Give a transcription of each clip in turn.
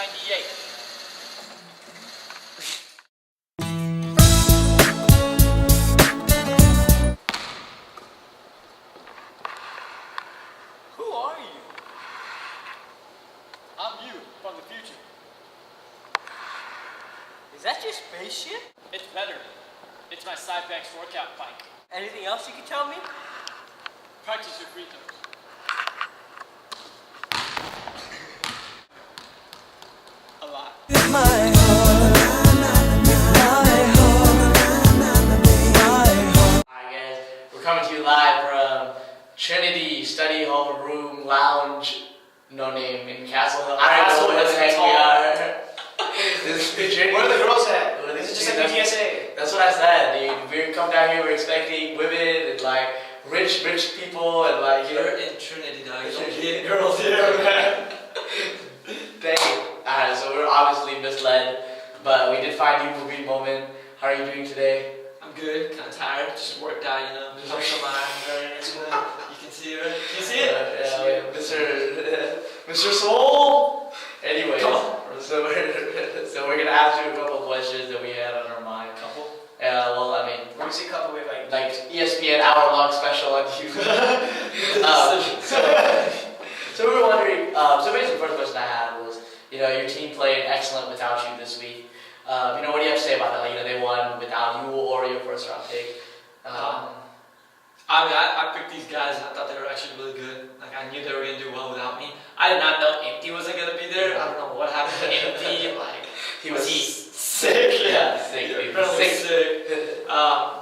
1998. Who are you? I'm you from the future. Is that your spaceship? It's better. It's my Cybex workout bike. Anything else you can tell me? Practice your free throws. A lot. Alright guys, we're coming to you live from Trinity Study Hall Room Lounge, no name, in Castle Hill. I don't know what the heck we are. This is Trinity. Where are the girls at? This Is it just like PTSA? That's what I said, dude. We come down here, we're expecting women and like rich people and like, you know. You're in Trinity, dog. You don't get girls here, man. Dang. Alright, so we're obviously misled, but we did find you movie moment. How are you doing today? I'm good, kind of tired. Just worked out, you know. Just some iron very nice. You can see it, right? Can you see it? Yeah, Mr. Soul. Anyway, so we're gonna ask you a couple of questions that we had on our mind. Couple? Yeah, well, I mean, When you say couple, we have like ESPN hour-long special on you. So we were wondering. So basically, the first question I had was, you know, your team played excellent without you this week. You know, what do you have to say about that? Like, you know, they won without you or your first-round pick. I mean, I picked these guys and I thought they were actually really good. Like, I knew they were going to do well without me. I did not know Empty wasn't going to be there. I don't know what happened to Empty. Like, was he sick? Yeah, sick. Sick. But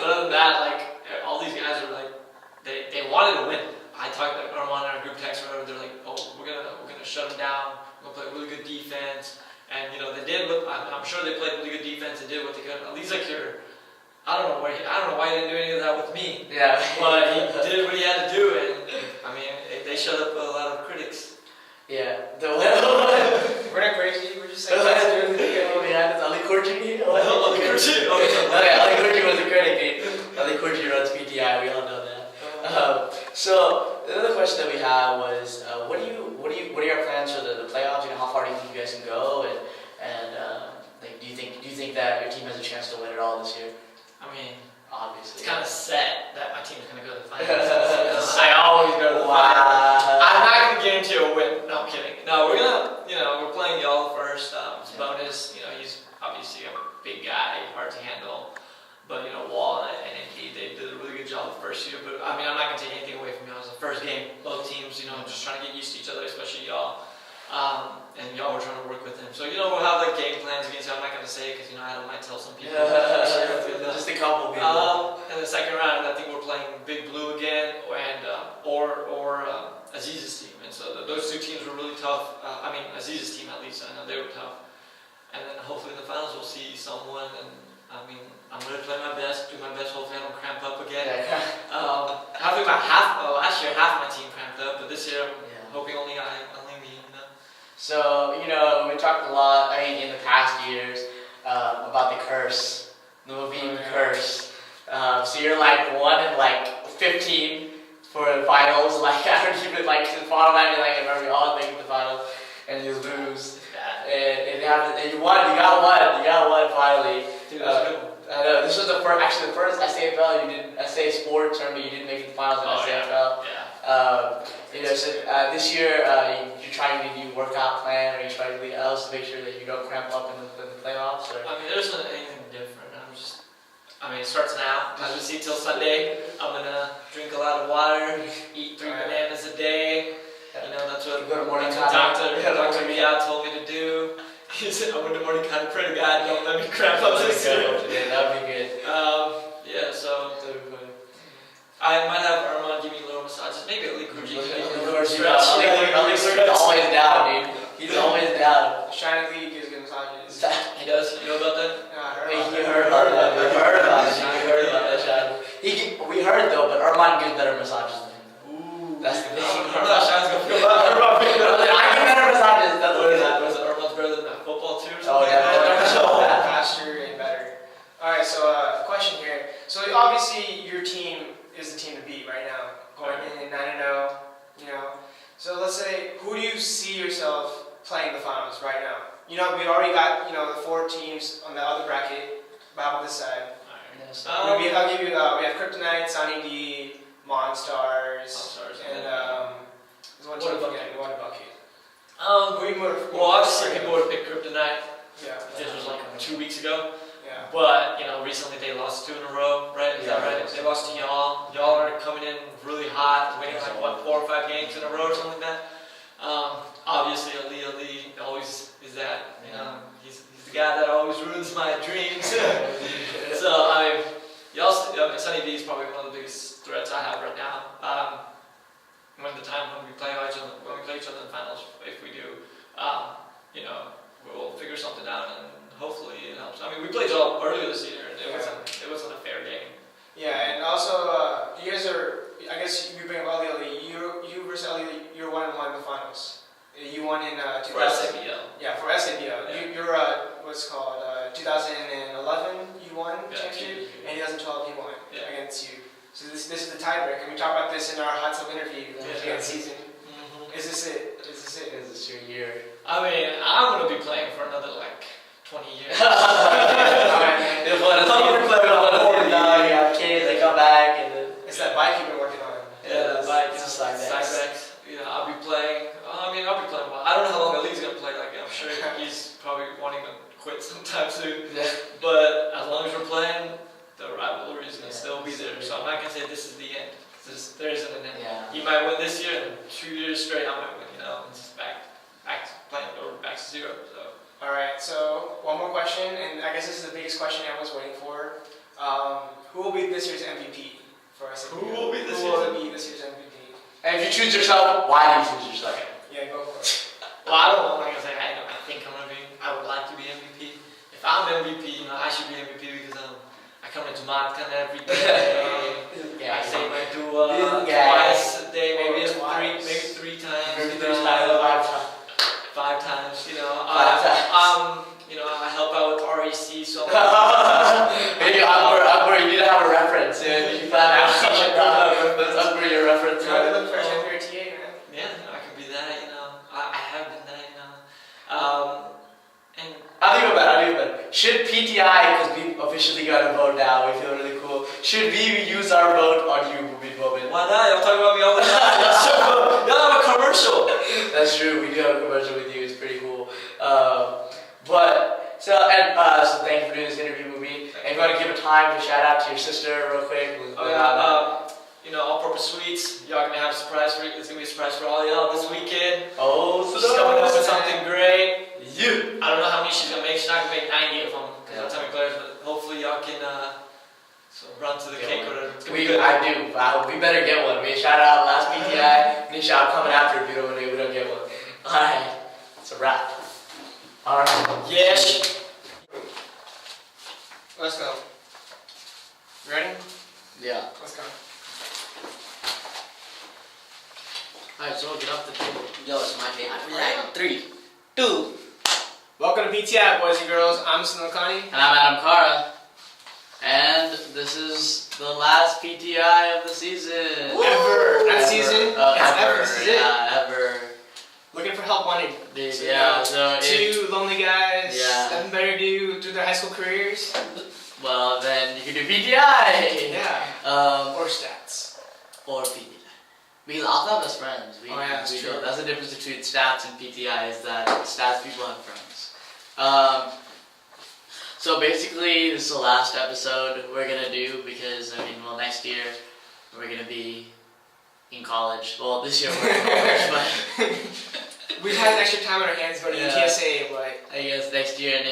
other than that, like, all these guys are like, they wanted to win. I talked to Armand in our group text or whatever. They're like, oh, we're gonna shut them down. We're gonna play really good defense. And you know, they did. I'm sure they played really good defense. They did what they could. At least like I don't know why he didn't do any of that with me. Yeah. But he did what he had to do, and I mean, they shut up a lot of critics. Yeah. We're not crazy, we're just saying let's do it. Ali Kurji. Ali Kurji. Okay, Ali Kurji was a critic, dude. Ali Kurji runs PTI. We all know that. So the other question that we had was, what are your plans for the playoffs? You know, how far do you think you guys can go? And like, do you think that your team has a chance to win it all this year? I mean, obviously, it's kind of set that my team's going to go to the finals. I always go to the finals. Wow. I'm not going to guarantee a win. No, I'm kidding. No, we're going to, you know, we're playing y'all first. It's bonus. You know, he's obviously a big guy, hard to handle. But, you know, Wall and NP, they did a really good job the first year. But, I mean, I'm not going to take anything away from y'all. It was the first game. Both teams, you know, just trying to get used to each other, especially y'all. And y'all were trying to work with him. So, you know, we'll have like game plans against you. I'm not going to say it because, you know, I might tell some people. Just a couple people. In the second round, I think we're playing Big Blue again and or Aziz's team. And so those two teams were really tough. I mean, Aziz's team at least, I know they were tough. And then hopefully in the finals we'll see someone. And I mean, I'm going to play my best, do my best. Hopefully I don't cramp up again. I think about last year half my team cramped up, but this year I'm hoping only me. So, you know, we talked a lot, I mean, in the past years, about the curse, the Levine curse. So you're like 1 in like 15 for the finals, like I don't even like the bottom line, like I remember we all making the finals, and you lose. And you won, you got one finally. Dude, that's good. I know, this was the first SABL you did, SA Sport tournament, you didn't make the finals in SABL. Yeah. You know, so this year you're trying to do workout plan, or you're trying anything else to make sure that you don't cramp up in the playoffs? Or? I mean, there isn't anything different. It starts now. As we see till Sunday, I'm gonna drink a lot of water, eat 3 bananas a day. You know, that's what Dr. Riyad told me to do. He said, I went to morning kind of pray to God, don't let me cramp up this year. That'd be good. Yeah, so I might have Armand give me little massages. Maybe a Ali Kurji. Ali's always down, dude. He's always down. Shining League gives good massages. He does? You know about that? You heard about that. We heard though, but Armand gives better massages than him. Ooh. That's the thing. Shine's gonna feel bad. I give better massages. That's what it is. Armand's better than that football too? Oh yeah. Faster and better. Alright, so question here. So obviously your team is the team to beat right now. Going in 9-0, you know. So let's say, who do you see yourself playing the finals finals right now. You know, we already got, you know, the 4 teams on the other bracket. But how about this side? I'll give you, we have Kryptonite, Sunny D, Monstars, and there's one team again, one bucket. Well, obviously people would pick Kryptonite. Yeah. This was like 2 weeks ago. Yeah. But, you know, recently they lost 2 in a row, right? Is that right? They lost to y'all. Y'all are coming in really hot, winning like, what, 4 or 5 games in a row or something like that. Obviously, Ali always is that, you know, he's the guy that always ruins my dreams. So, I mean, y'all, Sunny D is probably one of the biggest threats I have right now. When we play each other in the finals, if we do, you know, we'll figure something out and hopefully it helps. I mean, we played y'all earlier this year and it wasn't a fair game. Yeah, and also, you guys are, I guess you bring up Ali, you versus Ali, you're 1-1 in the finals. You won in 2000. For SABL. Yeah, for SABL. Yeah. You're what's it called 2011 you won championship, and 2012 he won against you. So this is the tiebreaker. We talked about this in our hot tub interview against season. Is this it? Is this your year? I mean, I'm gonna be playing for another like 20 years. Kids, they come back and it's that bike you've been working on. Yeah, that bike. It's a side backs. You know, I'll be playing. I'll be playing well. I don't know how long Ali's gonna play. Like, I'm sure he's probably wanting to quit sometime soon. But as long as we're playing, the rivalry is gonna still be there. So I'm not gonna say this is the end. There isn't an end. Yeah. He might win this year, and 2 years straight I might win. You know, it's just back playing over back to 0. So. All right. So one more question, and I guess this is the biggest question everyone's waiting for. Who will be this year's MVP for us? Who will be this year's MVP? And if you choose yourself, why do you choose yourself? Yeah, go for it. Well, I don't want to say I think I'm gonna be. I would like to be MVP. If I'm MVP, you know, I should be MVP because I come into Matka every day. I say my dua twice a day, maybe 3 times. Maybe 5 times. You know, 5 times. you know, I help out with REC so much. Maybe Akbar, you need to have a reference. You plan out Akbar, your reference. You want to look for a temporary TA, man? Yeah, I could be that. You know, I have been that. You know, and I'll think about it. Should PTI, because we officially got a vote now, we feel really cool. Should we use our vote on you, Bobin? Why not? Y'all talk about me all the time. Y'all have a commercial. That's true. We do have a commercial with you. It's pretty cool. So thank you for doing this interview with me. And if you want to give a time to shout out to your sister real quick. You know, All-Purpose Sweets. Y'all gonna have a surprise for it's gonna be a surprise for all y'all this weekend. Oh, She's coming up with something great. I don't know how many she's gonna make. She's not gonna make 90 of them because that's how many players. But hopefully y'all can run to the cake or whatever. It's gonna be good. I do. We better get one. We shout out last PTI. We shout out coming after if we don't get one. Alright. It's a wrap. Alright. Yes. Let's go. You ready? Yeah. Let's go. Alright, so get off the table. Yo, it's my table. Alright. 3, 2. Welcome to PTI, boys and girls. I'm Sunil. And I'm Adam Kara. And this is the last PTI of the season. Ever. Not season. Ever. This is Yeah, ever. Looking for help wanted. Dude, So, yeah, so two lonely guys. Yeah. Nothing better to do through their high school careers. well, then you can do PTI. Yeah. Or stats. Or PTI. Because all not best friends. Oh, yeah, that's true. That's the difference between stats and PTI is that stats people have friends. So basically, this is the last episode we're gonna do because next year we're gonna be in college. Well, this year we're in college, but We've had extra time on our hands going to UTSA, but I guess next year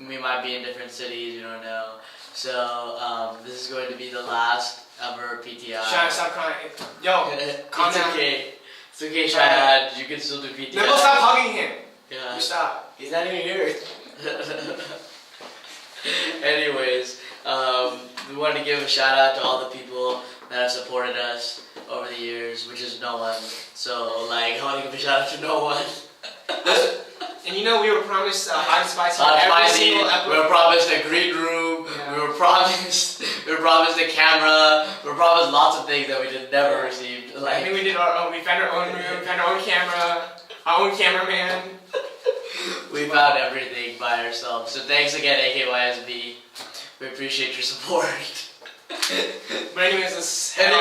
we might be in different cities. You don't know. So this is going to be the last ever PTI. Shine, stop crying. Yo, calm it's down. okay. It's okay, Shine. You can still do PTI. Never stop hugging him. Yeah. You stop. He's not even here. Anyways, we wanted to give a shout out to all the people that have supported us over the years, which is no one. So, I want to give a shout out to no one. And we were promised hot and spicy Hot every spicy. single We episode. were promised a green room. Yeah. We were promised a camera. We were promised lots of things that we just never received. I think we did our own. We found our own room, found our own camera, our own cameraman. We found everything by ourselves. So thanks again, AKYSB. We appreciate your support. But anyways, let's let's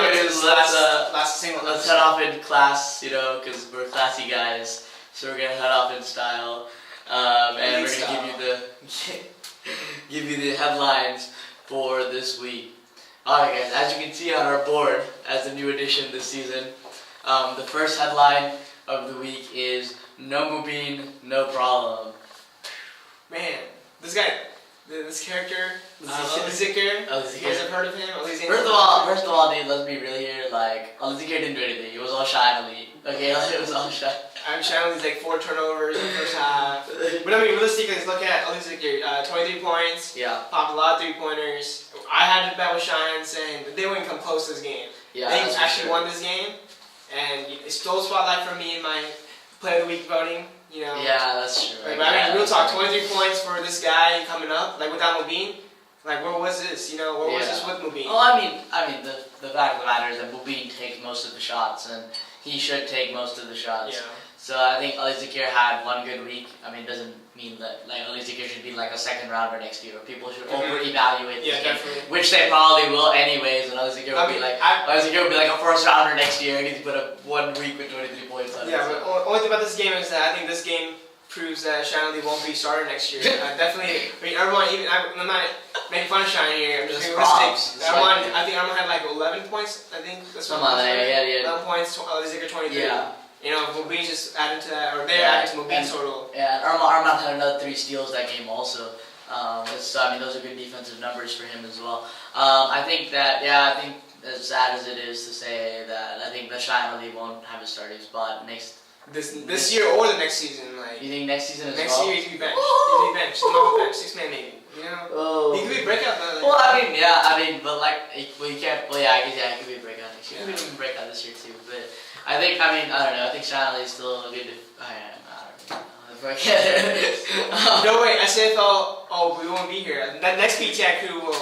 head off in class, because we're classy guys. So we're gonna head off in style, and we're gonna give you the headlines for this week. Alright guys, as you can see on our board, as a new addition this season, the first headline of the week is "No Mubin, no problem." Man, this guy, this character, Alizikir. You guys have heard of him? First of all, dude, let's be real here. Like, Alizikir didn't do anything. It was all shy elite. Okay, it was all shy. I'm showing these like 4 turnovers in the first half. But I mean, realistically, let's look at Alizikir. 23 points. Yeah. Popped a lot of 3-pointers. I had to bet with Shine saying that they wouldn't come close to this game. Yeah, they actually won this game, and it stole spotlight from me in my Player of the Week voting. Yeah, that's true. Like, I mean, real talk, 23 points for this guy coming up, like without Mubin. Like, where was this? Where was this with Mubin? Well, I mean, the fact of the matter is that Mubin takes most of the shots, and he should take most of the shots. Yeah. So I think Alizikir had one good week. I mean, it doesn't mean that Alizikir should be like a second rounder next year. People should over-evaluate this game, definitely. which they probably will anyways. And Alizikir will be like a first rounder next year, and he's put up 1 week with 23 points on it. Yeah, but only thing about this game is that I think this game proves that Shiny won't be starter next year. Definitely. I mean, everyone, I'm not making fun of Shiny here. I'm just being realistic. I think Armand had like 11 points. I think that's what I'm saying. 11 points. Alizikir 23. Yeah. Mubin just added to that, or they're adding to Mubin's total. Yeah, Armand had another 3 steals that game also. So those are good defensive numbers for him as well. I think as sad as it is to say that, I think the Shine Elite won't have a starting spot this year or the next season. Like, you think next season as next well? year he could be benched. He could be benched. No bench, 6-man maybe. He could be a breakout though. Well, but like we can't. Well, I guess he could be a breakout next year. He could even break out this year too. But I don't know. I think Shine is still a good. I don't know. No wait, SAFL. Oh, we won't be here. That next PTI crew will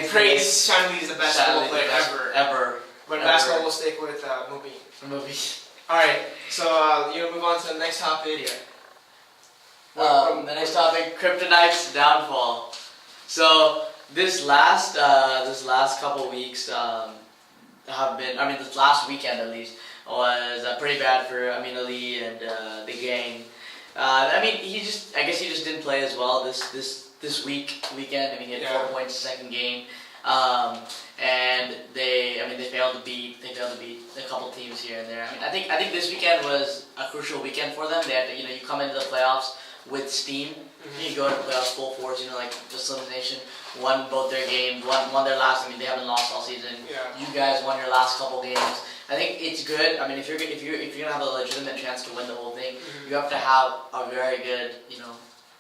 praise Shine as the best basketball player ever. But basketball will stick with Mubin. All right, so move on to the next topic. The next topic: Kryptonite's downfall. So this last couple weeks have been. I mean, this last weekend at least was pretty bad for Amin Ali and the gang. I guess he just didn't play as well this weekend. I mean, he had 4 points the second game. And they failed to beat a couple teams here and there. I think this weekend was a crucial weekend for them. They had to, you come into the playoffs with steam. You go into the playoffs full force. Like just Sunil Nation won both their games, won their last. They haven't lost all season. Yeah. You guys won your last couple games. I think it's good. If you're gonna have a legitimate chance to win the whole thing, you have to have a very good,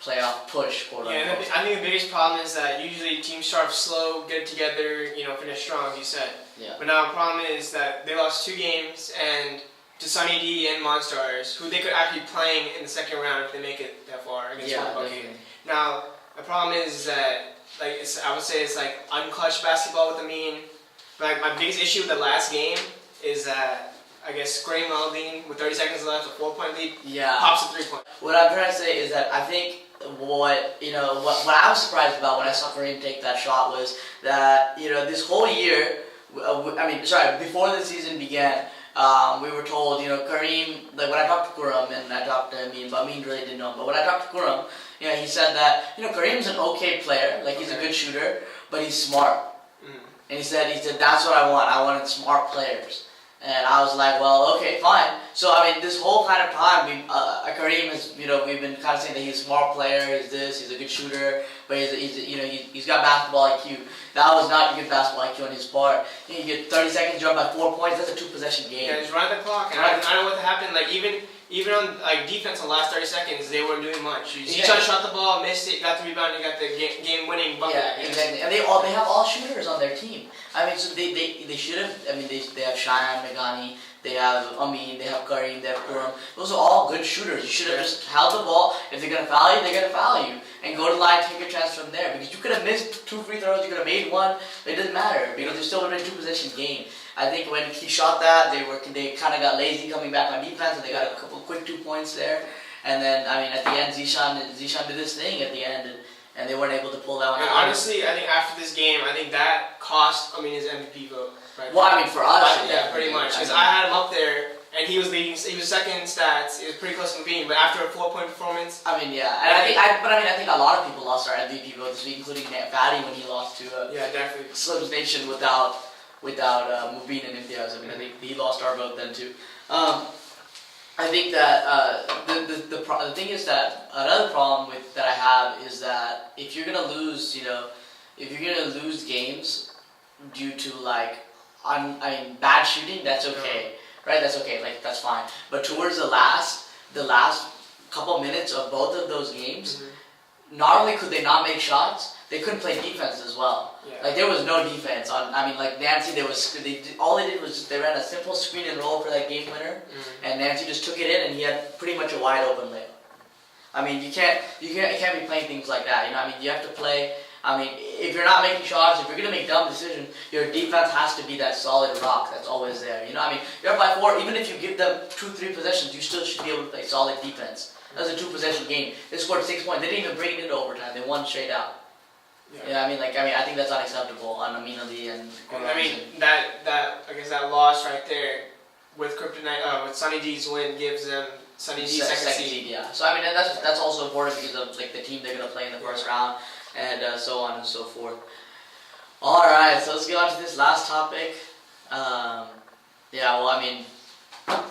playoff push, quote unquote. Yeah, and I think the biggest problem is that usually teams start slow, get it together, finish strong, as you said. Yeah. But now the problem is that they lost 2 games and to Sunny D and Monstars, who they could actually be playing in the second round if they make it that far against Bucket. Now the problem is that I would say it's like unclutched basketball with Amin. But my biggest issue with the last game is that I guess Gray Maldine with 30 seconds left, a 4-point lead, pops a 3-point. What I'm trying to say is that I think what I was surprised about when I saw Kareem take that shot was that this whole year, before the season began, we were told Kareem, like when I talked to Kuram and I talked to Amin, but Amin really didn't know him. But when I talked to Kuram, he said that Kareem's an okay player, like he's a good shooter, but he's smart. And he said that's what I want. I wanted smart players. And I was like, well, okay, fine. So this whole kind of time, Kareem is, we've been kind of saying that he's a smart player. He's a good shooter, but he's got basketball IQ. That was not a good basketball IQ on his part. You get 30 seconds, drop by 4 points. That's a 2-possession game. Yeah, just run the clock. And I don't know what happened. Like even on defense on the last 30 seconds, they weren't doing much. He tried to shot the ball, missed it, got the rebound, and got the game-winning bucket. Yeah, exactly. And they have all shooters on their team. So they should have. They have Cheyenne, Megani, they have Amin, they have Kareem, they have Kuram. Those are all good shooters. You should have just held the ball. If they're gonna foul you, they're gonna foul you, and go to the line, take your chance from there. Because you could have missed 2 free throws, you could have made 1. It doesn't matter because there's still a 2-possession game. I think when he shot that, they kind of got lazy coming back on defense, and they got a couple quick 2 points there. And then I mean at the end, Zishan did his thing at the end, and they weren't able to pull that one And out. honestly, I think after this game, I think that cost his MVP vote. Right? Well, I mean for us, Yeah, pretty much. Because I had him up there, and he was leading. He was second in stats. It was pretty close to being, but after a 4-point performance. I mean, yeah, and I think a lot of people lost our MVP vote this week, including Fatty when he lost to Yeah, definitely. Slim's Nation without Mubin and Imtiaz. I mean, I think he lost our vote then too. I think that the thing is that another problem that I have is that if you're gonna lose, if you're gonna lose games due to bad shooting, that's okay, right? That's okay, that's fine. But towards the last couple minutes of both of those games, not only could they not make shots, they couldn't play defense as well. Yeah. Like there was no defense on. I mean, like Nancy, all they did was they ran a simple screen and roll for that game winner, and Nancy just took it in, and he had pretty much a wide open layup. I mean, you can't be playing things like that. I mean, you have to play. I mean, if you're not making shots, if you're gonna make dumb decisions, your defense has to be that solid rock that's always there. I mean, you're up by 4. Even if you give them 2-3 possessions, you still should be able to play solid defense. That was a 2-possession game. They scored 6 points. They didn't even bring it into overtime. They won straight out. Yeah, I think that's unacceptable on Amin Ali and. I mean that loss right there with Kryptonite, with Sunny D's win gives them Sunny D's second seed. Yeah. So I mean that's also important because of the team they're gonna play in the first round and so on and so forth. All right, so let's get on to this last topic. Well, I mean,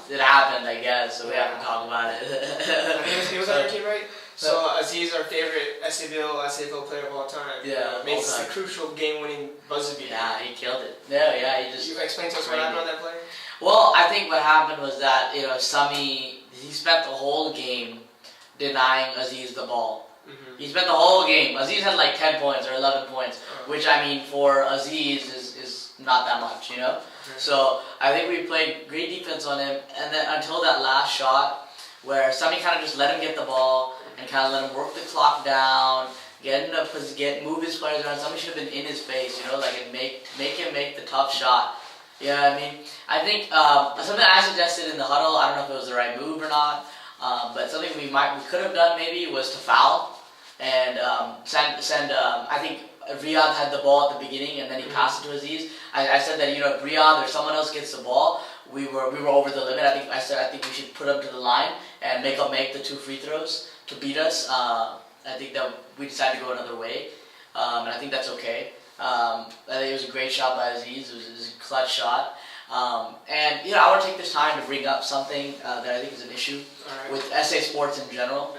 it happened, I guess, so we have to talk about it. He was on our team, right? So Aziz, our favorite SABL player of all time. Yeah, makes a crucial game-winning buzzer beater. Yeah, he killed it. Yeah, he just. You explain to us what happened on that play? Well, I think what happened was that Sami, he spent the whole game denying Aziz the ball. He spent the whole game. Aziz had like 10 points or 11 points, which I mean for Aziz is not that much, So I think we played great defense on him, and then until that last shot, where Sami kind of just let him get the ball and kind of let him work the clock down, move his players around. Somebody should have been in his face, and make him make the tough shot. You know what I mean? I think something I suggested in the huddle, I don't know if it was the right move or not, but something we could have done maybe was to foul and send. I think Riyadh had the ball at the beginning and then he passed it to Aziz. I said that if Riyadh or someone else gets the ball, we were over the limit. I think we should put them to the line and make them make the 2 free throws to beat us. I think that we decided to go another way, and I think that's okay. I think it was a great shot by Aziz. It was a clutch shot. And I want to take this time to bring up something that I think is an issue with SA sports in general,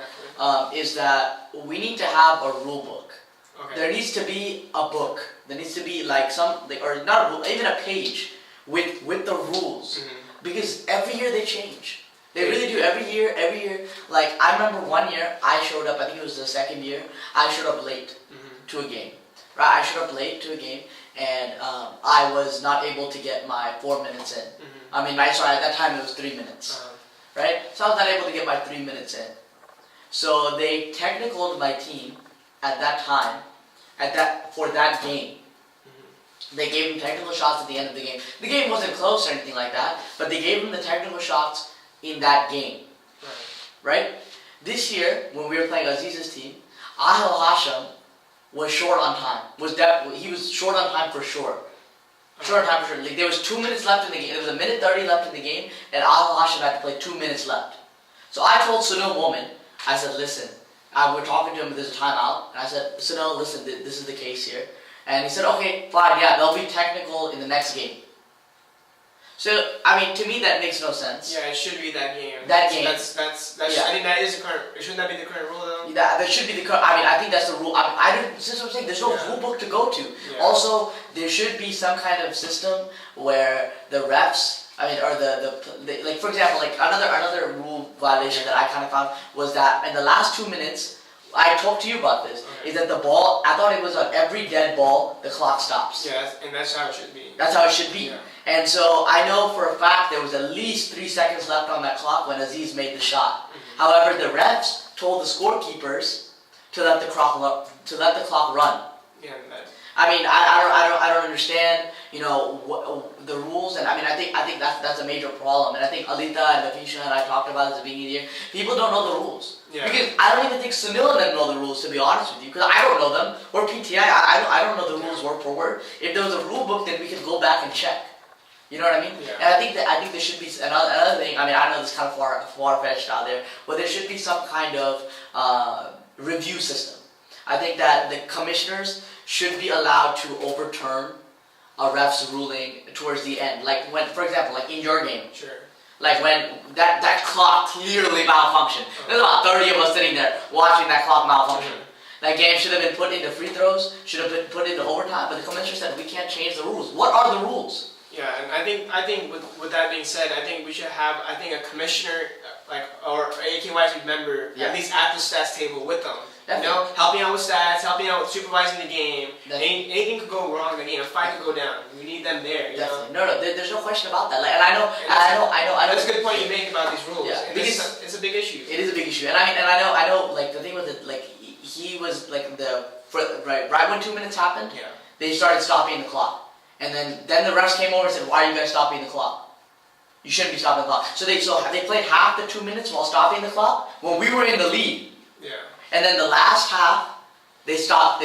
is that we need to have a rule book. Okay. There needs to be a book. There needs to be or not a book, even a page with the rules, because every year they change. They really do. Every year. Like I remember one year I showed up. I think it was the second year. I showed up late to a game. Right, I showed up late to a game, and I was not able to get my 4 minutes in. I mean, at that time it was 3 minutes. Right, so I was not able to get my 3 minutes in. So they technicaled my team at that time, for that game. They gave them technical shots at the end of the game. The game wasn't close or anything like that, but they gave them the technical shots in that game. Right? This year, when we were playing Aziz's team, Ahel Hashim was short on time. He was short on time for sure. Short on time for sure. Like, there was 2 minutes left in the game. There was a minute 30 left in the game, and Ahel Hashim had to play 2 minutes left. So I told Sunil Momin, I said, listen, we're talking to him, there's a timeout, and I said, Sunil, listen, this is the case here. And he said, okay, fine, yeah, they'll be technical in the next game. So, I mean, to me that makes no sense. Yeah, it should be that game. That game. I think that is the current. Shouldn't that be the current rule though? Yeah, that should be the current. I mean, I think that's the rule. Since I'm saying, there's no rule book to go to. Yeah. Also, there should be some kind of system where the refs, like for example, like another rule violation that I kind of found was that in the last 2 minutes, I talked to you about this, is that the ball, I thought it was on every dead ball, the clock stops. Yeah, and that's how it should be. That's how it should be. Yeah. And so I know for a fact there was at least 3 seconds left on that clock when Aziz made the shot. However, the refs told the scorekeepers to let the clock run. Yeah. I mean, I don't understand. the rules, and I think that's a major problem. And I think Alita and Nafisha and I talked about it at the beginning of the year. People don't know the rules. Yeah. Because I don't even think Sunil and them know the rules, to be honest with you. Because I don't know them. Or PTI, I don't know the rules word for word. If there was a rule book, then we could go back and check. You know what I mean? Yeah. And I think there should be another thing. I mean, I know this is kind of far-fetched out there, but there should be some kind of review system. I think that the commissioners should be allowed to overturn a ref's ruling towards the end. Like when, for example, like in your game, Sure. like when that clock clearly malfunctioned. There's about 30 of us sitting there watching that clock malfunction. That game should have been put into free throws, should have been put into overtime, but the commissioner said we can't change the rules. What are the rules? Yeah, and I think with that being said, I think we should have a commissioner or AKY's member Yeah. at least at the stats table with them. Definitely. Helping out with stats, helping out with supervising the game. Definitely. Anything could go wrong in the game. A fight could go down. We need them there. You know? Definitely. No, there's no question about that. Like, and I know. That's a good point you make about these rules. Yeah, And because it's a big issue. it is a big issue, and I know. Like the thing with it, like he was like right when 2 minutes happened, Yeah. they started stopping the clock, and then the refs came over and said, "Why are you guys stopping the clock? You shouldn't be stopping the clock." So they played half the 2 minutes while stopping the clock when we were in the lead, Yeah. and then the last half they didn't stop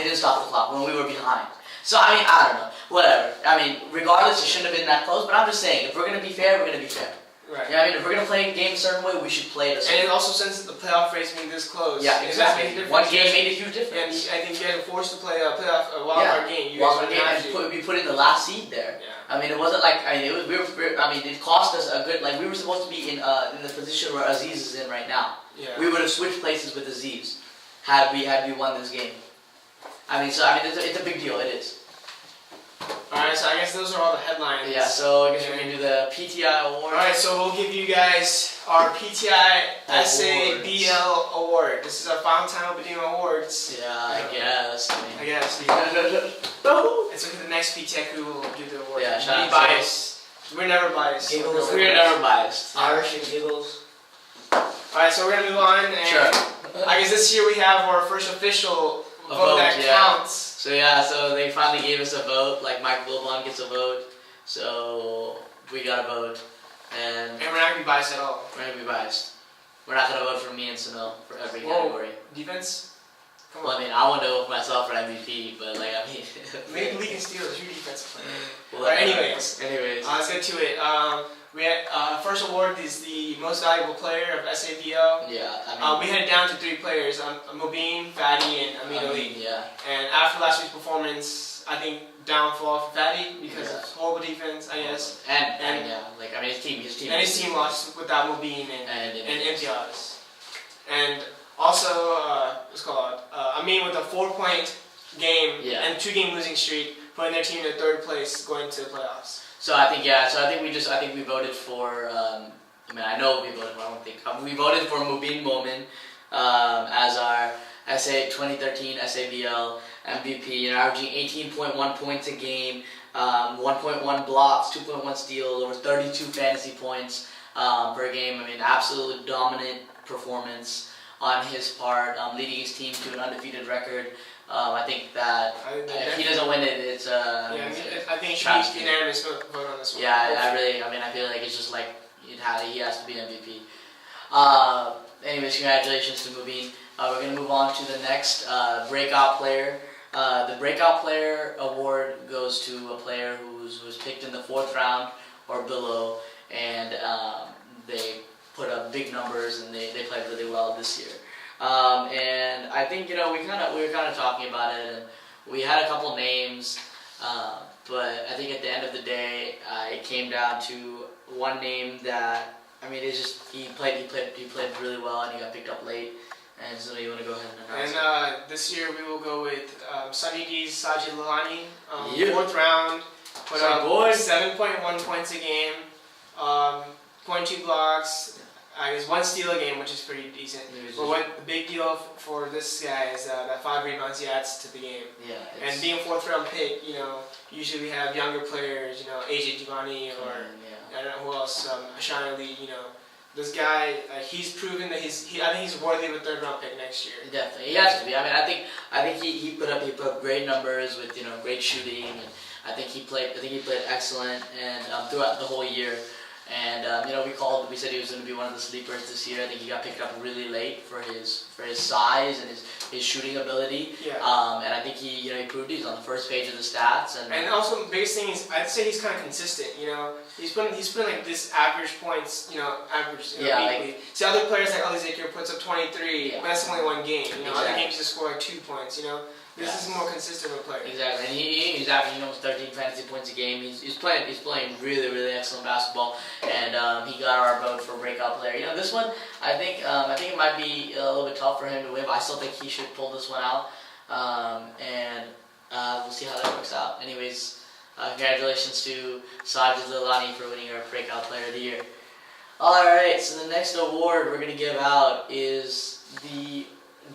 the clock when we were behind. So I mean, I don't know, whatever. I mean, regardless, it shouldn't have been that close. But I'm just saying, if we're gonna be fair, we're gonna be fair. Right. Yeah, I mean, if we're gonna play a game a certain way, we should play it a certain way. And also since the playoff race being this close. Yeah, it exactly. makes a difference. One game made a huge And difference. I think you guys were forced to play a playoff wild card game. You guys Wild card game, wouldn't have and to. we put in the last seed there. Yeah. I mean, it wasn't like it cost us a good. Like we were supposed to be in the position where Aziz is in right now. Yeah. We would have switched places with Aziz had we won this game. It's a big deal. It is. Alright, so I guess those are all the headlines. Yeah. So I guess we're gonna do the PTI award. Alright, so we'll give you guys our PTI SABL award. This is our final time we'll be doing awards. Yeah, I guess. I guess. Let's look at the next PTI who will do the award. Yeah, shout Be out to- biased. We're never biased. Giggles. We're never biased. Irish and giggles. Alright, so we're gonna move on. And Sure. I guess this year we have our first official A vote that vote, yeah. counts. So they finally gave us a vote. Like Mike Wilbon gets a vote. So we got a vote, and And we're not gonna be biased at all. we're gonna be biased. We're not gonna vote for me and Sunil for every Whoa. category. Defense? Come Well, on. I mean, I want to vote for myself for MVP, but Maybe League and Steelers, your defensive player. Well, Alright, anyways. anyways, Let's get to it. We had first award is the most valuable player of SABL. yeah, I mean, We had it down to 3 players: Mobeen, Fatty, and Amin Ali. yeah, And after last week's performance, I think downfall for Fatty because Yeah. of horrible defense, I guess. and yeah, like I mean, his team, And his team lost without Mobeen and and Imtiaz. And also, what's it called? Amin with a 4-point game Yeah. and 2-game losing streak, putting their team in 3rd place going to the playoffs. So I think we voted for. I mean, I know we voted for. I don't think we voted for Mubin Momin as our 2013 SABL MVP, averaging 18.1 points a game, 1.1 blocks, 2.1 steals, over 32 fantasy points per game. I mean, absolutely dominant performance on his part, leading his team to an undefeated record. I think that if he doesn't win it, it's I think it should travesty. be unanimous vote on this one. Yeah, I feel like it's just like he has to be MVP. Anyways, congratulations to Mubin. We're gonna move on to the next breakout player. The breakout player award goes to a player who was picked in the 4th round or below, and they put up big numbers and they played really well this year. And I think we were kind of talking about it, and we had a couple names, but I think at the end of the day, it came down to one name that it's just he played really well, and he got picked up late. And so you want to go ahead and announce it? And this year we will go with Sunny D's Sajid Lalani, Yeah. 4th round, put Sorry, up boy. 7.1 points a game, 0.2 blocks, I guess 1 steal a game, which is pretty decent. But what the big deal for this guy is that 5 rebounds he adds to the game. Yeah. And being a 4th round pick, usually we have younger players, AJ Giovanni or I don't know who else, Ashan Ali, This guy, he's proven that I think he's worthy of a 3rd round pick next year. Definitely, he has to be. I think he put up great numbers with great shooting, and I think he played excellent and throughout the whole year. And we said he was going to be one of the sleepers this year. I think he got picked up really late for his size and his shooting ability. Yeah. And I think he proved he's on the first page of the stats. And also the biggest thing is I'd say he's kind of consistent. He's putting like this average points. Weekly. See other players like Alizekir puts up 23, but that's only one game. Other games just score like 2 points. This is a more consistent of a player. Exactly, and he's averaging almost 13 fantasy points a game. He's playing really, really excellent basketball, and he got our vote for breakout player. This one, I think it might be a little bit tough for him to win, but I still think he should pull this one out, and we'll see how that works out. Anyways, congratulations to Sajid Lilani for winning our breakout player of the year. All right, so the next award we're gonna give out is the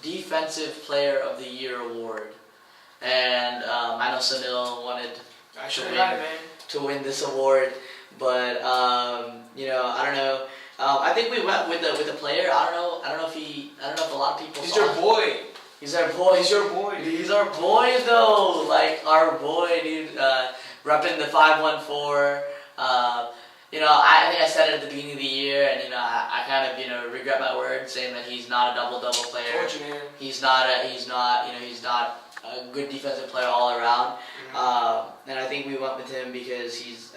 Defensive Player of the Year award, and I know Sunil wanted to win this award, but I don't know. I think we went with the player. I don't know if a lot of people. He's your boy. He's our boy. He's your boy. He's our boy though. Like our boy, dude. Repping the 514. I think I said it at the beginning of the year, and I kind of regret my word saying that he's not a double player. Told you, man. He's not a good defensive player all around. And I think we went with him because he's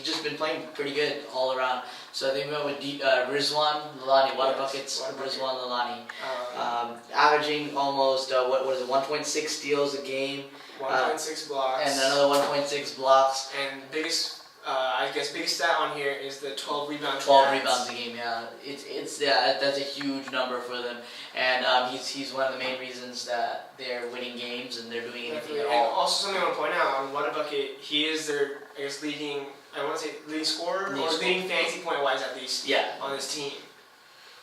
just been playing pretty good all around. So I think we went with Rizwan Lalani, water buckets. Rizwan Lalani, averaging almost 1.6 steals a game, 1.6 blocks, and another 1.6 blocks. And biggest stat on here is the 12 rebounds. 12 rebounds a game, yeah. That's a huge number for them, and he's one of the main reasons that they're winning games and they're doing anything at all. And also something I want to point out on Water Bucket, he is their leading scorer or leading fantasy point wise at least. Yeah. On this team.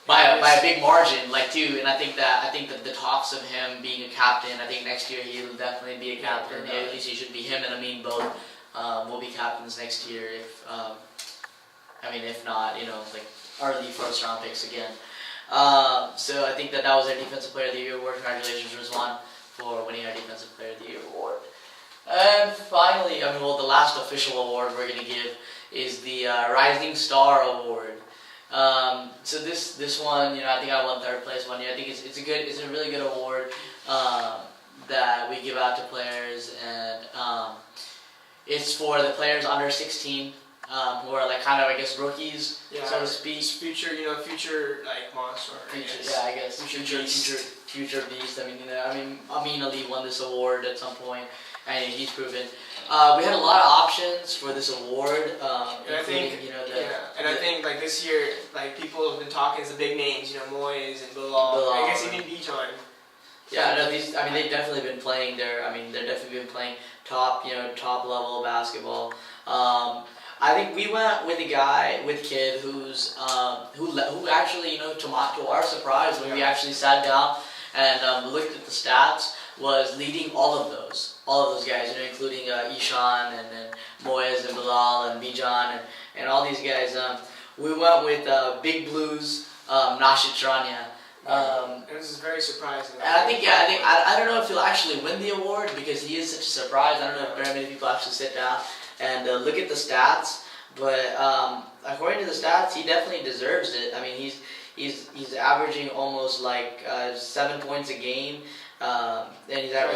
By a big margin, too, and I think that the talks of him being a captain, I think next year he'll definitely be a captain. At least he should be. Him and Amin both will be captains next year. If not, early first round picks again. So I think that was our Defensive Player of the Year award. Congratulations, Rizwan, for winning our Defensive Player of the Year award. And finally, the last official award we're gonna give is the Rising Star Award. So this one, I think I won third place one year. I think it's a really good award that we give out to players, and it's for the players under 16 who are rookies, so to speak. Future monster. Future beast. Amin Ali won this award at some point, and he's proven. We had a lot of options for this award, and I think this year, people have been talking as the big names, Moyes and Bilal. I guess even Bijan. Yeah, no, they've definitely been playing they're definitely been playing top level basketball. I think we went with a kid who's who actually, to our surprise, when we actually sat down and looked at the stats, was leading all of those guys, including Ishan and then Moyes and Bilal and Bijan and all these guys. We went with Big Blues, Nashid Rania. This is very surprising. And I don't know if he'll actually win the award because he is such a surprise. I don't know if very many people actually sit down and look at the stats, but according to the stats, he definitely deserves it. He's averaging almost 7 points a game, and he's at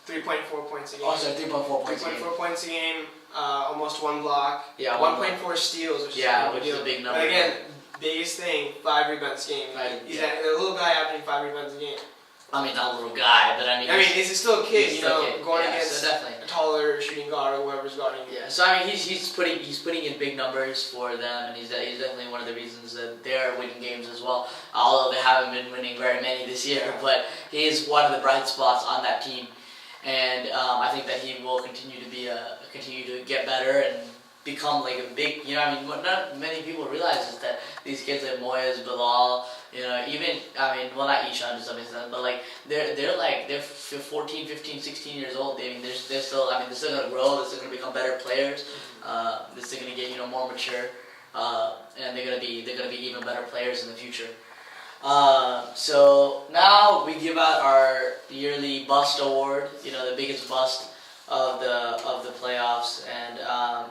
3.4 points a game. Oh, sorry, 3.4 points. 3.4 points a game, almost 1 block. Yeah, 1.4 steals, which is a big number. But again, biggest thing, 5 rebounds a game. He's a little guy averaging 5 rebounds a game. Not a little guy, but he's still a kid, going against a taller shooting guard or whoever's guarding him. Yeah, so he's putting in big numbers for them, and he's definitely one of the reasons that they're winning games as well. Although they haven't been winning very many this year, but he is one of the bright spots on that team, and I think that he will continue to get better and become a big, what not many people realize is that these kids like Moyes, Bilal, not Ishan to some extent, but they're 14, 15, 16 years old. They're still gonna grow. They're still gonna become better players. They're still gonna get more mature, and they're gonna be even better players in the future. So now we give out our yearly bust award. The biggest bust of the playoffs, and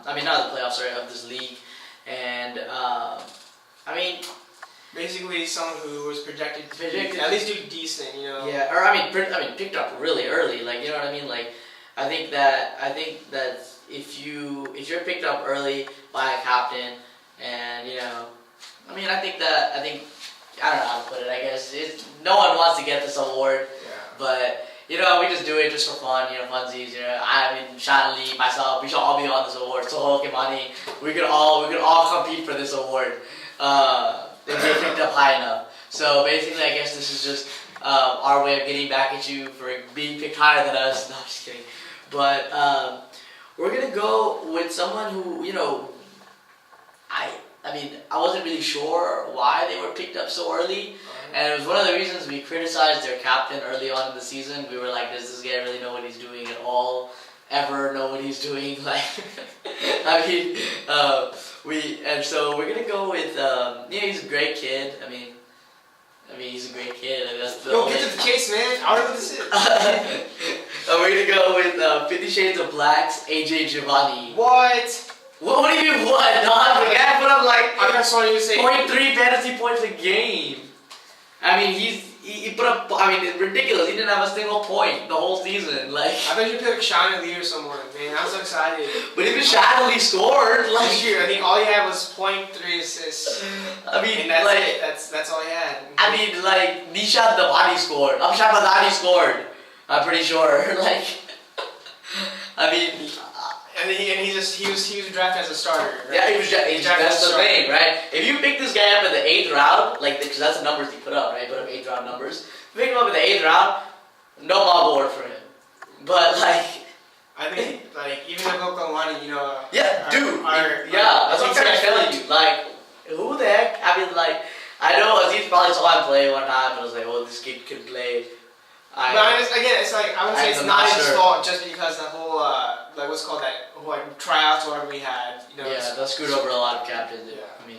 I mean not the playoffs, sorry, of this league, and I mean. Basically, someone who was projected to at least do decent, you know. Yeah, or I mean, picked up really early. Like, you know what I mean? Like, I think that if you're picked up early by a captain, and you know, I mean, I think I don't know how to put it. I guess no one wants to get this award, but you know, we just do it just for fun. You know, funsies. You know, I mean, Shanley, myself, we should all be on this award. So Kimani, we could all compete for this award. If they picked up high enough. So basically, I guess this is just our way of getting back at you for being picked higher than us. No, I'm just kidding. But we're gonna go with someone who, you know, I mean, I wasn't really sure why they were picked up so early, and it was one of the reasons we criticized their captain early on in the season. We were like, does this guy really know what he's doing at all? Ever know what he's doing? Like, I mean, so we're gonna go with yeah, he's a great kid. I mean he's a great kid. I mean, that's the Get to the case, man. I don't know what this is. We're gonna go with 50 Shades of Black's AJ Giovanni. What? What do you mean what? Don? The guy put up like I just wanted you to say 0.3 fantasy points a game. I mean, he put up. I mean, it's ridiculous. He didn't have a single point the whole season. Like, I thought you picked Sean Lee or someone. Man, I'm so excited. but even Shadley scored. Like, This year, I think all he had was 0.3 assists. I mean, And that's like, it. That's all he had. I mean, like, Nishad Davani scored. Amshad Badani scored. I'm pretty sure. Like, I mean, And he was drafted as a starter. Right? yeah, he was drafted. That's the thing, right? If you pick this guy up in the 8th round, like, because that's the numbers he put up, right? He put up 8th round numbers. If you pick him up in the 8th round, no ball board for him. But like, I think like even the Oklahoma, you know. yeah, dude. Our, Yeah, that's what I'm trying to tell you. Like, who the heck? I mean, like, I know Aziz probably saw him play one time and was like, "Oh, this kid can play." But again, it's like I would say it's I'm not not his sure. fault just because the whole like what's called that whole like tryouts or whatever we had. You know. Yeah, that screwed over a lot of captains. Yeah. I mean,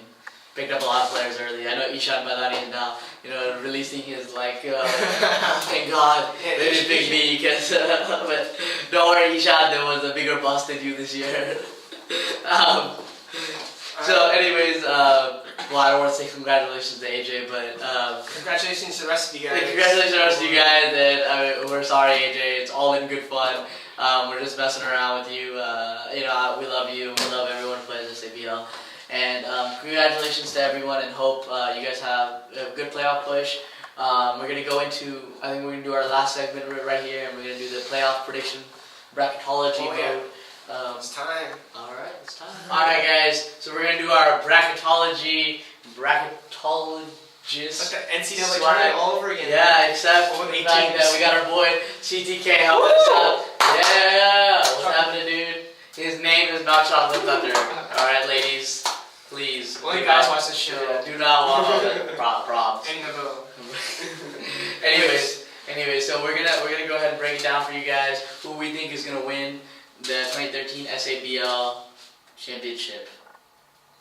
picked up a lot of players early. I know Ishan Badani is now, you know, releasing his like, thank God they didn't pick me because, but don't worry, Ishan, there was a bigger bust than you this year. So, anyways, well, I don't want to say congratulations to AJ, but Congratulations to the rest of you guys. congratulations to the rest of you guys, and I mean, we're sorry, AJ. It's all in good fun. We're just messing around with you. You know, we love you. We love everyone who plays SABL. And congratulations to everyone, and hope you guys have a good playoff push. We're gonna go into, I think we're gonna do our last segment right here, and we're gonna do the playoff prediction bracketology mode. It's time. All right, it's time. All right, guys. So we're gonna do our bracketologist. It's like the NCAA Swag. tournament all over again. Yeah, except for With the 8 fact that teams. we got our boy CTK helping us out. Yeah, what's happening, dude? His name is not Chocolate Thunder. All right, ladies, please. Only guys watch this show. Yeah, do not want props. And the vote. Anyways, so we're gonna go ahead and break it down for you guys. Who we think is gonna win the 2013 SABL championship.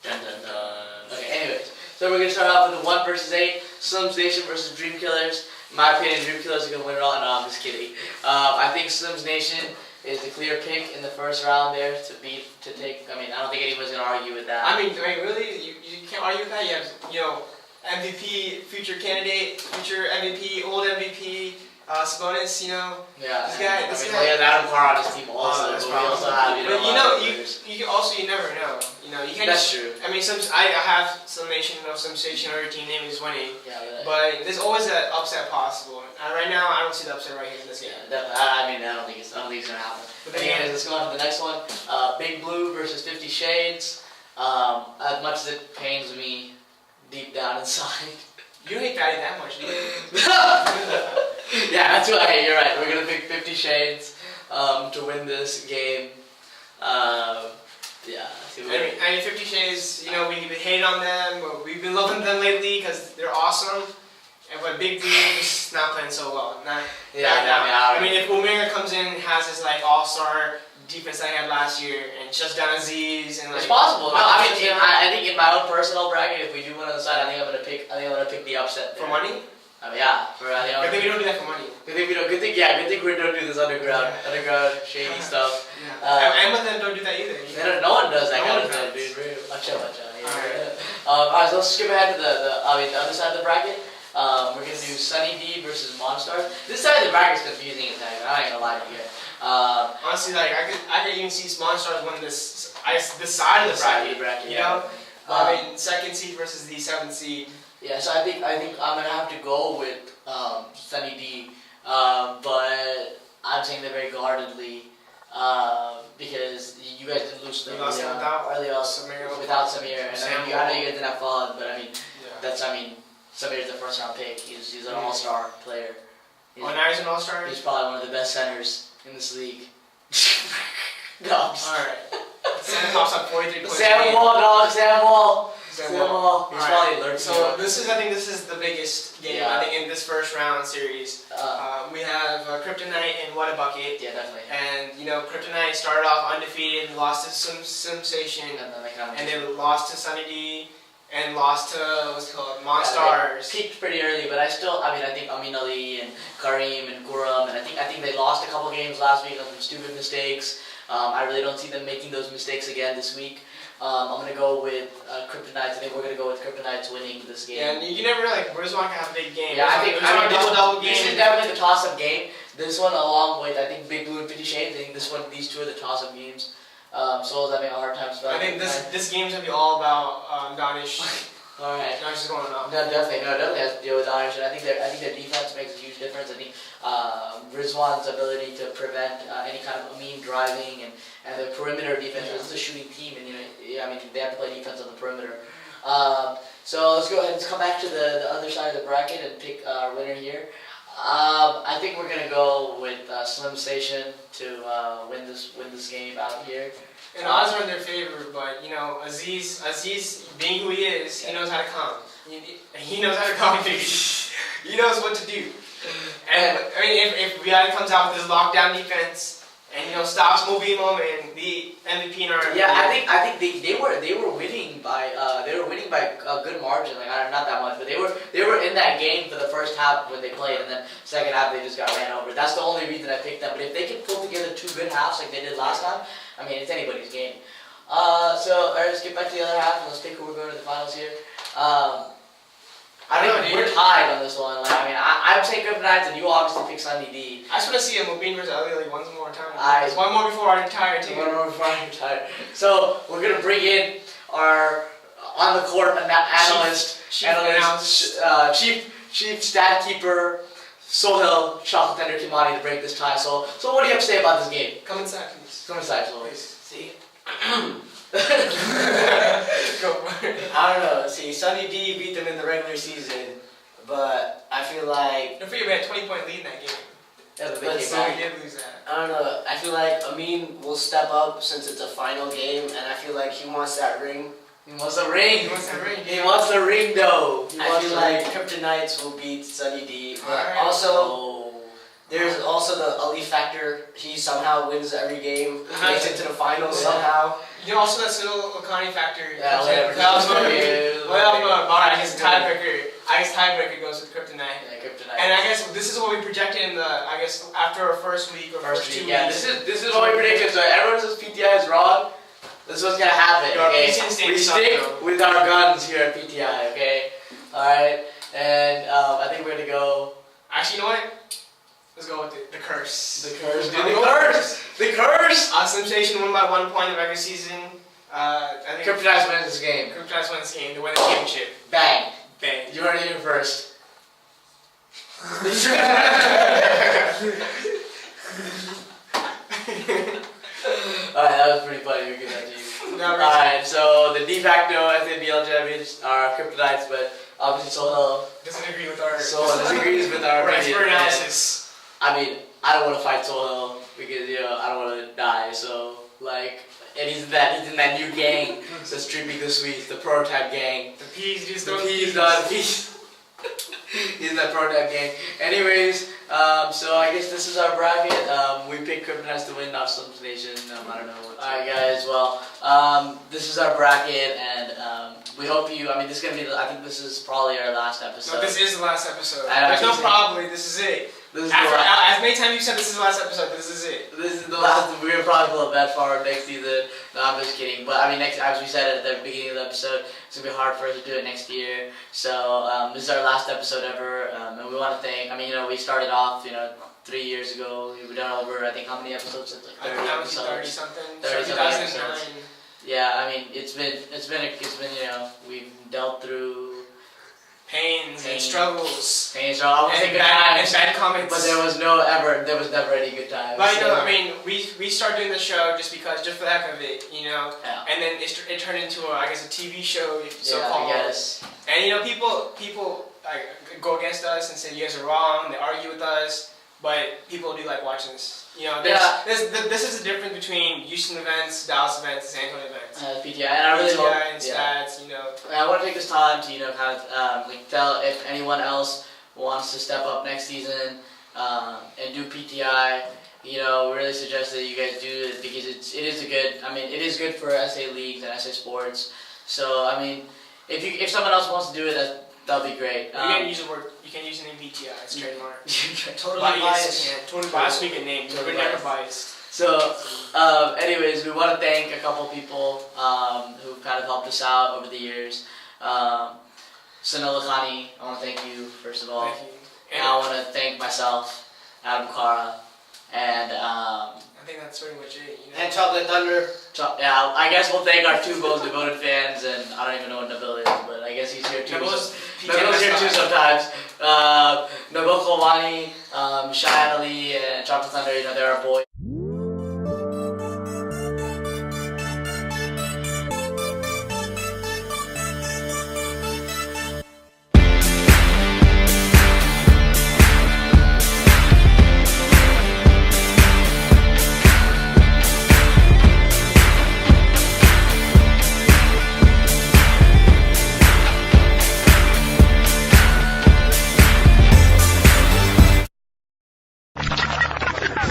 Dun dun dun. Okay, anyways, so we're gonna start off with the 1 versus 8, Slim Nation versus Dream Killers. In my opinion, Dream Killers are gonna win it all. No, I'm just kidding. I think Slim Nation is the clear pick in the first round there to take. I mean, I don't think anyone's gonna argue with that. I mean, really, you can't argue with that. You have, you know, MVP, future candidate, future MVP, old MVP, Sabonis, you know. Yeah, This guy- I this mean, guy- he has Adam Carr on his team also, that's but we also probably- have, you know, But you a know, lot of you players. never know. You know, you can't That's just. true. I mean, I have some nation, you know, some station or team name is winning, Yeah, but there's always an upset possible. And right now, I don't see the upset right here in this game. yeah, definitely. I mean, I don't think it's gonna happen. But But then- anyways, let's go on to the next one. Big Blue versus 50 Shades. As much as it pains me deep down inside. You don't hate Fatty that much, do you? Yeah, that's right. You're right. We're gonna pick 50 Shades to win this game. Yeah. See what I mean, 50 Shades, you know, we've been hating on them, but we've been loving them lately because they're awesome. And but Big Blue just not playing so well. I mean, if Umir comes in and has this like all-star defense that he had last year and shuts down Aziz and like. It's possible. No, I mean, I think in my own personal bracket, if we do win on the side, I think I'm gonna pick the upset. For there. money? I mean, yeah, for Good thing we don't do that for money. Good thing we don't do this underground shady stuff. Yeah. And with them don't do that either. No one does that No kind one of stuff, does. dude. Watch out. Alright. Alright, so let's skip ahead to the other side of the bracket. We're gonna do Sunny D versus Monstars. This side of the bracket's confusing as heck. I ain't gonna lie to you. Honestly, like I could even see Monstars win this side of the bracket. You know, I mean, second seed versus the 7th seed. Yeah, so I think I'm gonna have to go with Sunny D, but I'm saying that very guardedly because you guys did lose You lost without Samir, and I know you guys didn't have fun, but I mean Samir's the first round pick. He's an all-star player. Now he's an all-star. He's probably one of the best centers in this league. No. Alright. Sam pops up 43 points. Sam Wall. He's Alright. probably lurking. So I think this is the biggest game. Yeah. I think in this first round series, we have Kryptonite and What a Bucket. Yeah, definitely. And Kryptonite started off undefeated, lost to Sensation, and then lost to Sunny D, and lost to Monstars. They peaked pretty early, but I think Amin Ali and Kareem and Guram, and I think they lost a couple games last week on some stupid mistakes. I really don't see them making those mistakes again this week. I'm gonna go with Kryptonite. I think we're gonna go with Kryptonite winning this game. Yeah, and you never know, Rizwan can have a big game. Yeah, I think double this game. is definitely the toss-up game. This one, along with Big Blue and 50 Shades, I think these two are the toss-up games. Souls having a hard time spelling. I think this game's gonna be all about Danish. All right. Danish is going on. No, definitely has to deal with Danish, and I think their defense makes a huge difference. I think Rizwan's ability to prevent any kind of mean driving and the perimeter defense. This is a shooting team, and they have to play defense on the perimeter. So let's go ahead and come back to the other side of the bracket and pick our winner here. I think we're gonna go with Slim Station to win this game out here. And odds are in their favor, but Aziz being who he is, he knows how to come. He knows how to come. He knows what to do. And I mean, if Riyadh comes out with his lockdown defense and stops Movimo and the MVP in our yeah, I think they were winning by a good margin, not that much, but they were in that game for the first half when they played, and then second half they just got ran over. That's the only reason I picked them. But if they can pull together two good halves like they did last time, I mean, it's anybody's game. So let's get back to the other half and let's pick who we're going to the finals here. I think we're tied on this one. I'm saying Kryptonite, and you obviously pick Sunny D. I just want to see a Mubin versus Ali once more time. Just one more before I retire too. One more before I retire. So we're gonna bring in our on the court analyst, chief stat keeper, Sohail Shakhtender Kimani to break this tie. So what do you have to say about this game? Come inside, please. Come inside, Sohail. See? Go for it. I don't know. See, Sunny D beat them in the regular season, but I feel like... Don't forget we had a 20-point lead in that game. That's a big But game. so- We did lose that. I don't know. I feel like Amin will step up since it's a final game, and I feel like he wants that ring. He wants a ring. He wants that ring. He wants a ring, though. I feel like Kryptonites will beat Sunny D, but Alright. also there's also the Ali factor. He somehow wins every game, makes it to the finals somehow. Also that Sunil Okani factor. Yeah, whatever. I guess tiebreaker goes with Kryptonite. Yeah, Kryptonite. And I guess this is what we projected in after our first week or first 2 weeks. Yeah, this is what we predicted. So everyone says PTI is wrong. This is what's gonna happen. Okay? We stick with our guns here at PTI. Okay. All right. And I think we're gonna go. Actually, you know what? Let's go with the curse. The curse. Dude, the curse. The curse. Sensation won by 1 point in the regular season. I think Kryptonite wins this game. Kryptonite wins this game to win the championship. Bang. Bang. You heard it here first. Alright, that was pretty funny. We'll give that to you. Alright, so the de facto SABL champions are Kryptonites, but obviously Sohail Doesn't agree with our. disagrees with our opinion. analysis. I mean, I don't want to fight Sohail because I don't want to die. So and he's in that new gang that's Tripping the Sweets, the prototype gang. The peas just The don't. peas, not peas. He's in that pro dev gang. Anyways, so I guess this is our bracket. We picked Kryptonites to win, not Slums Nation. I don't know what. Alright, guys. Well, this is our bracket, and we hope you. I mean, this is gonna be. I think this is probably our last episode. No, this is the last episode. I There's no probably. This is it. This is After, the last. as many times you said this is the last episode, this is it. This is the last. We're gonna probably pull a bet for our next season. No, I'm just kidding. But I mean, next, as we said at the beginning of the episode, it's gonna be hard for us to do it next year. So this is our last episode ever, and we want to thank. I mean, we started off, 3 years ago. We've done over, I think, how many episodes? It's like 30 I think episodes. 30 something. 30 So something 2009. episodes. Yeah, I mean, it's been, we've dealt through Pains and Pain. struggles. pain, so I won't say And good bad, times, and bad comments. but there was never any good times. But so- I mean, we started doing the show just for the heck of it, Yeah. and then it turned into I guess a TV show, so Yeah, called. I guess. And people like go against us and say you guys are wrong. They argue with us, but people do like watching this. This is the difference between Houston events, Dallas events, and San Antonio events. PTI, and I really hope. PTI and stats, And I want to take this time to kind of tell if anyone else wants to step up next season and do PTI. We really suggest that you guys do it because it is good for SA leagues and SA sports. So I mean, if someone else wants to do it, that'll be great. You can't use the word. You can't use the name PTI. It's trademark. Totally biased. Yeah, totally biased. We can name. Totally We're never biased. biased. So, anyways, we want to thank a couple people who kind of helped us out over the years. Sunil, I want to thank you first of all. Thank you. And I want to thank myself, Adam Cara, and I think that's pretty much it. And Chocolate Thunder. yeah, I guess we'll thank our two most devoted fans, and I don't even know what Nabil is, but I guess he's here too. Nabil's Nabil's here too sometimes. Nabil Kowani, Shai Ali, and Chocolate Thunder, they're our boys.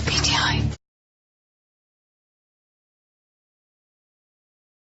PTI.